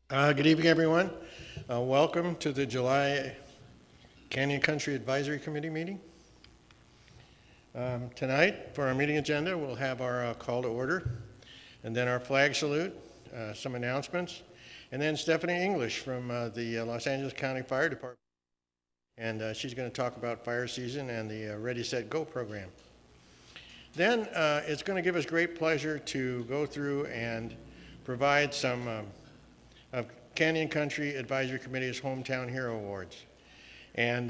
Good evening, everyone. Welcome to the July Canyon Country Advisory Committee meeting. Tonight, for our meeting agenda, we'll have our call to order, and then our flag salute, some announcements, and then Stephanie English from the Los Angeles County Fire Department. And she's going to talk about fire season and the Ready, Set, Go program. Then it's going to give us great pleasure to go through and provide some of Canyon Country Advisory Committee's Hometown Hero Awards. And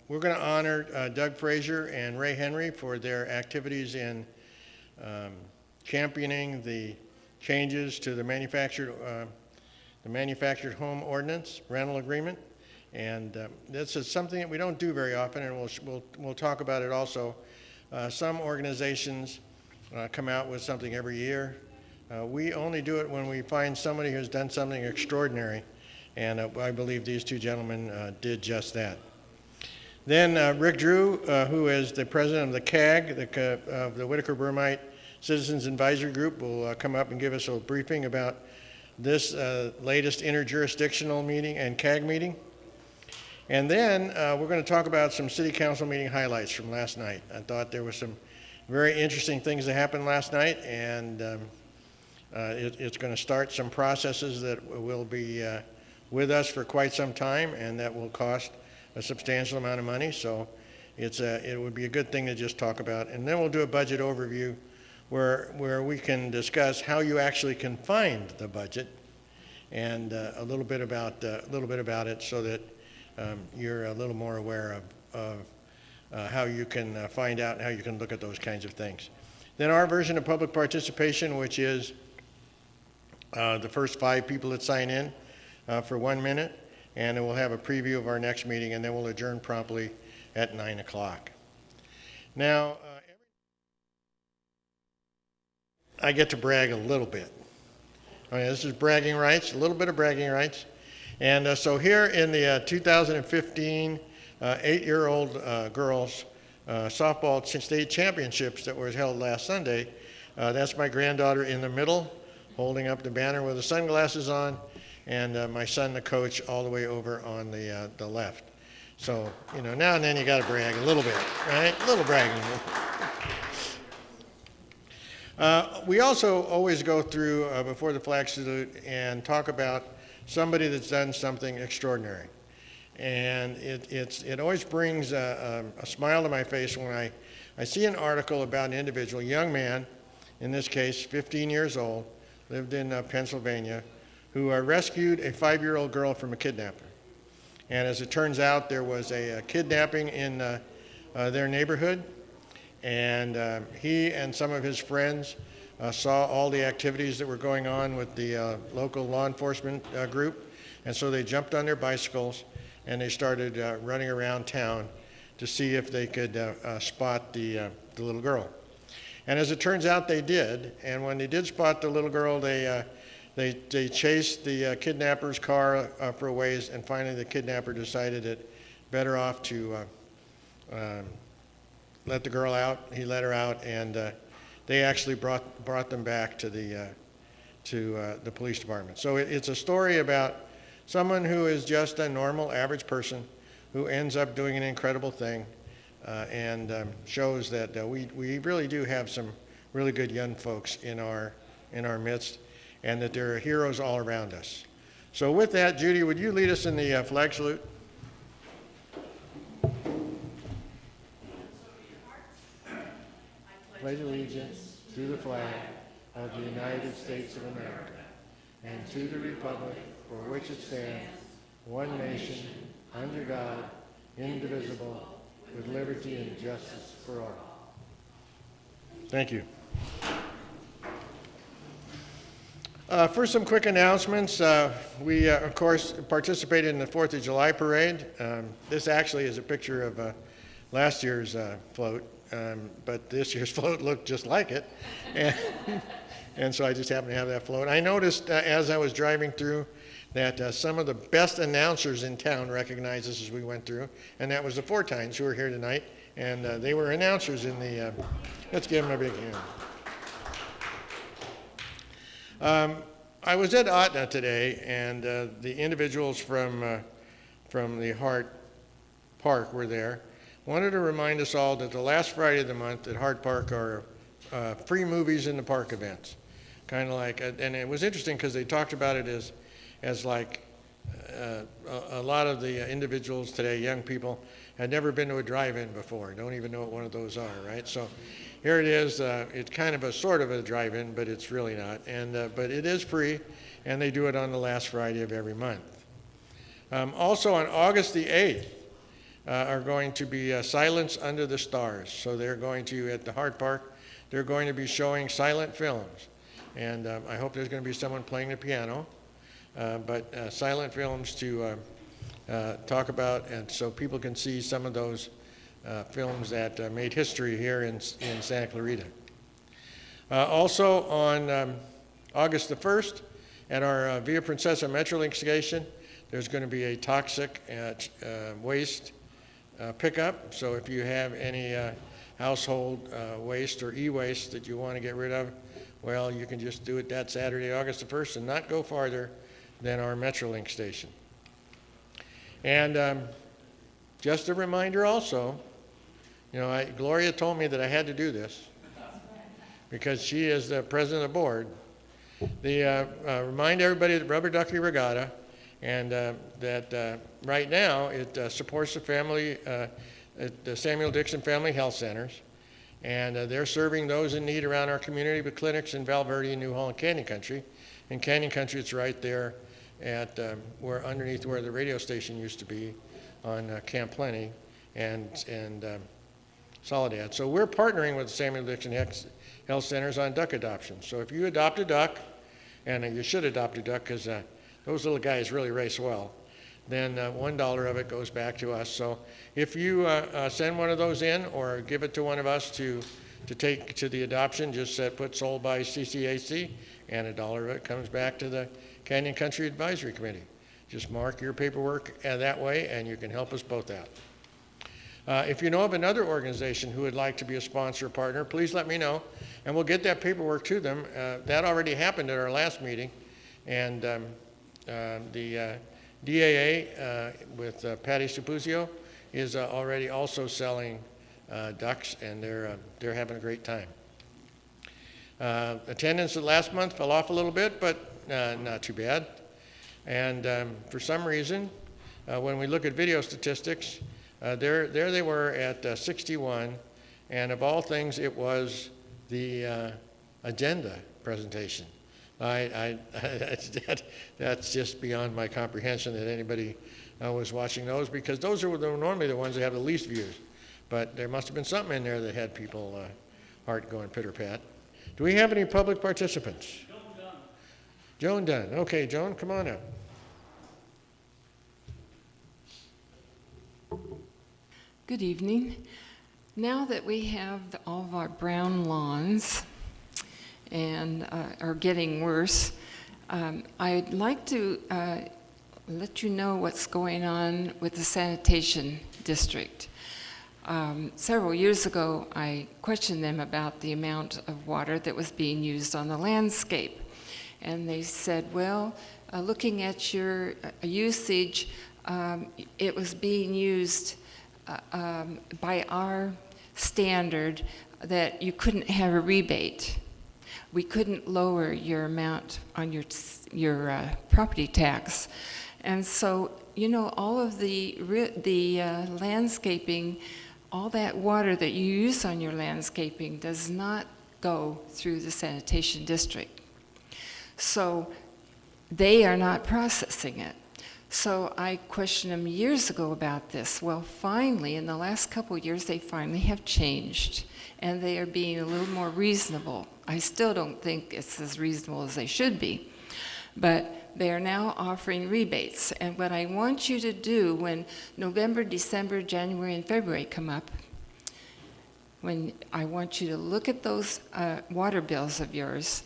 we're going to honor Doug Frazier and Ray Henry for their activities in championing the changes to the manufactured home ordinance rental agreement. And this is something that we don't do very often, and we'll talk about it also. Some organizations come out with something every year. We only do it when we find somebody who's done something extraordinary, and I believe these two gentlemen did just that. Then Rick Drew, who is the president of the CAG, of the Whitaker-Burmite Citizens Advisory Group, will come up and give us a briefing about this latest interjurisdictional meeting and CAG meeting. And then we're going to talk about some city council meeting highlights from last night. I thought there were some very interesting things that happened last night, and it's going to start some processes that will be with us for quite some time, and that will cost a substantial amount of money. So it would be a good thing to just talk about. And then we'll do a budget overview where we can discuss how you actually can find the budget, and a little bit about it, so that you're a little more aware of how you can find out and how you can look at those kinds of things. Then our version of public participation, which is the first 5 people that sign in for 1 minute, and then we'll have a preview of our next meeting, and then we'll adjourn promptly at 9 o'clock. Now, I get to brag a little bit. This is bragging rights, a little bit of bragging rights. And so here in the 2015 8-year-old girls softball state championships that was held last Sunday, that's my granddaughter in the middle, holding up the banner with the sunglasses on, and my son, the coach, all the way over on the left. So, now and then you got to brag a little bit, right? A little bragging. We also always go through, before the flag salute, and talk about somebody that's done something extraordinary. And it always brings a smile to my face when I see an article about an individual, a young man, in this case 15 years old, lived in Pennsylvania, who rescued a 5-year-old girl from a kidnapper. And as it turns out, there was a kidnapping in their neighborhood, and he and some of his friends saw all the activities that were going on with the local law enforcement group, and so they jumped on their bicycles and they started running around town to see if they could spot the little girl. And as it turns out, they did. And when they did spot the little girl, they chased the kidnapper's car for a ways, and finally the kidnapper decided it better off to let the girl out. He let her out, and they actually brought them back to the police department. So it's a story about someone who is just a normal, average person who ends up doing an incredible thing, and shows that we really do have some really good young folks in our midst, and that there are heroes all around us. So with that, Judy, would you lead us in the flag salute? Pledge allegiance to the flag of the United States of America, and to the republic for which it stands, one nation, under God, indivisible, with liberty and justice for all. Thank you. For some quick announcements, we, of course, participated in the 4th of July parade. This actually is a picture of last year's float, but this year's float looked just like it. And so I just happened to have that float. I noticed as I was driving through that some of the best announcers in town recognized us as we went through, and that was the Fortines who are here tonight, and they were announcers in the, let's give them a big hand. I was at Aetna today, and the individuals from the Hart Park were there. Wanted to remind us all that the last Friday of the month at Hart Park are free movies in the park events. Kind of like, and it was interesting because they talked about it as like a lot of the individuals today, young people, had never been to a drive-in before, don't even know what one of those are, right? So here it is. It's kind of a sort of a drive-in, but it's really not. And but it is free, and they do it on the last Friday of every month. Also on August the 8th are going to be Silence Under the Stars. So they're going to, at the Hart Park, they're going to be showing silent films. And I hope there's going to be someone playing the piano, but silent films to talk about, and so people can see some of those films that made history here in Santa Clarita. Also on August the 1st, at our Villa Princesa Metrolink station, there's going to be a toxic waste pickup. So if you have any household waste or e-waste that you want to get rid of, well, you can just do it that Saturday, August the 1st, and not go farther than our Metrolink station. And just a reminder also, you know, Gloria told me that I had to do this because she is the president of the board. Remind everybody that Rubber Ducky Regatta, and that right now it supports the family, the Samuel Dixon Family Health Centers, and they're serving those in need around our community with clinics in Valverde and New Holland Canyon Country. In Canyon Country, it's right there at underneath where the radio station used to be on Camp Plenty and Soledad. So we're partnering with the Samuel Dixon Health Centers on duck adoption. So if you adopt a duck, and you should adopt a duck because those little guys really race well, then $1 of it goes back to us. So if you send one of those in or give it to one of us to take to the adoption, just put sold by CCAC, and $1 of it comes back to the Canyon Country Advisory Committee. Just mark your paperwork that way, and you can help us both out. If you know of another organization who would like to be a sponsor or partner, please let me know, and we'll get that paperwork to them. That already happened at our last meeting, and the DAA with Patty Supuzio is already also selling ducks, and they're having a great time. Attendance last month fell off a little bit, but not too bad. And for some reason, when we look at video statistics, there they were at 61, and of all things, it was the agenda presentation. That's just beyond my comprehension that anybody was watching those, because those are normally the ones that have the least views. But there must have been something in there that had people heart going pitter-pat. Do we have any public participants? Joan Dunn. Okay, Joan, come on up. Good evening. Now that we have all of our brown lawns and are getting worse, I'd like to let you know what's going on with the sanitation district. Several years ago, I questioned them about the amount of water that was being used on the landscape. And they said, well, looking at your usage, it was being used by our standard that you couldn't have a rebate. We couldn't lower your amount on your property tax. And so, you know, all of the landscaping, all that water that you use on your landscaping does not go through the sanitation district. So they are not processing it. So I questioned them years ago about this. Well, finally, in the last couple of years, they finally have changed, and they are being a little more reasonable. I still don't think it's as reasonable as they should be, but they are now offering rebates. And what I want you to do when November, December, January, and February come up, when I want you to look at those water bills of yours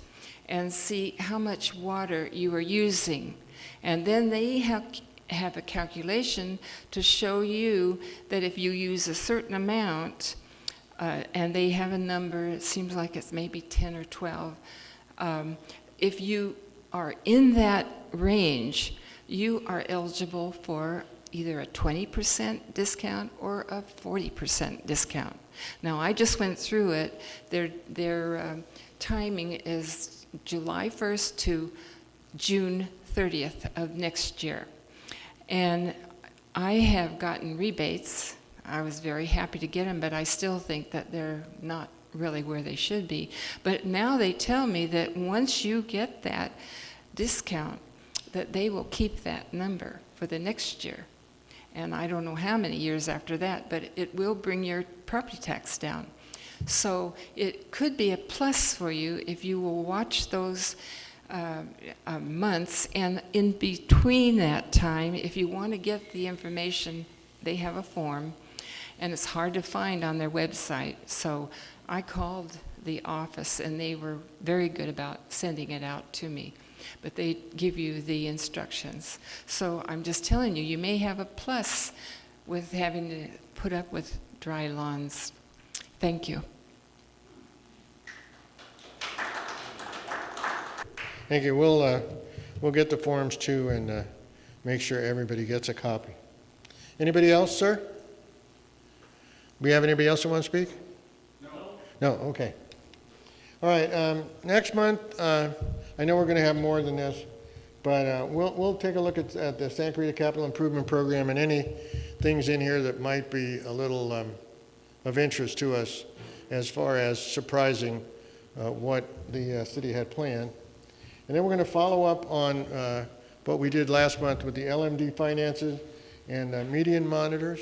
and see how much water you are using. And then they have a calculation to show you that if you use a certain amount, and they have a number, it seems like it's maybe 10 or 12, if you are in that range, you are eligible for either a 20% discount or a 40% discount. Now, I just went through it. Their timing is July 1st to June 30th of next year. And I have gotten rebates. I was very happy to get them, but I still think that they're not really where they should be. But now they tell me that once you get that discount, that they will keep that number for the next year. And I don't know how many years after that, but it will bring your property tax down. So it could be a plus for you if you will watch those months, and in between that time, if you want to get the information, they have a form, and it's hard to find on their website. So I called the office, and they were very good about sending it out to me. But they give you the instructions. So I'm just telling you, you may have a plus with having to put up with dry lawns. Thank you. Thank you. We'll get the forms too and make sure everybody gets a copy. Anybody else, sir? We have anybody else who wants to speak? No. No, okay. All right, next month, I know we're going to have more than this, but we'll take a look at the Santa Rita Capital Improvement Program and any things in here that might be a little of interest to us as far as surprising what the city had planned. And then we're going to follow up on what we did last month with the LMD finances and median monitors.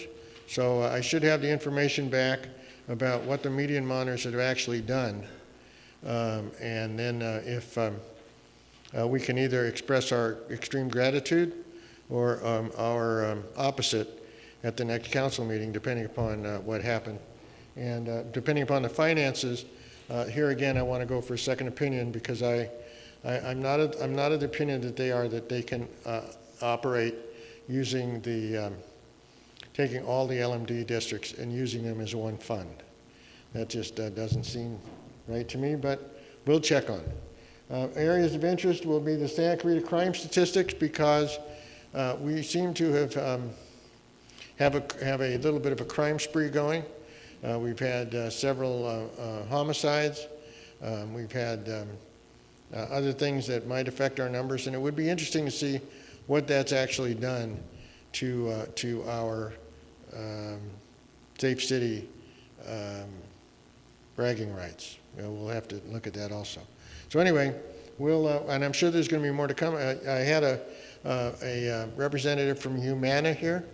So I should have the information back about what the median monitors have actually done. And then if we can either express our extreme gratitude or our opposite at the next council meeting, depending upon what happened. And depending upon the finances, here again, I want to go for a second opinion because I'm not of the opinion that they can operate using the, taking all the LMD districts and using them as one fund. That just doesn't seem right to me, but we'll check on it. Areas of interest will be the Santa Rita crime statistics because we seem to have a little bit of a crime spree going. We've had several homicides. We've had other things that might affect our numbers, and it would be interesting to see what that's actually done to our safe city bragging rights. We'll have to look at that also. So anyway, and I'm sure there's going to be more to come. I had a representative from Humana here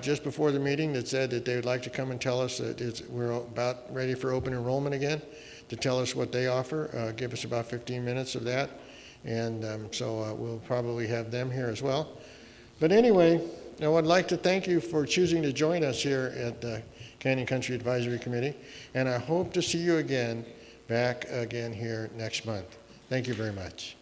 just before the meeting that said that they would like to come and tell us that we're about ready for open enrollment again, to tell us what they offer. Give us about 15 minutes of that. And so we'll probably have them here as well. But anyway, I would like to thank you for choosing to join us here at the Canyon Country Advisory Committee. And I hope to see you again, back again here next month. Thank you very much.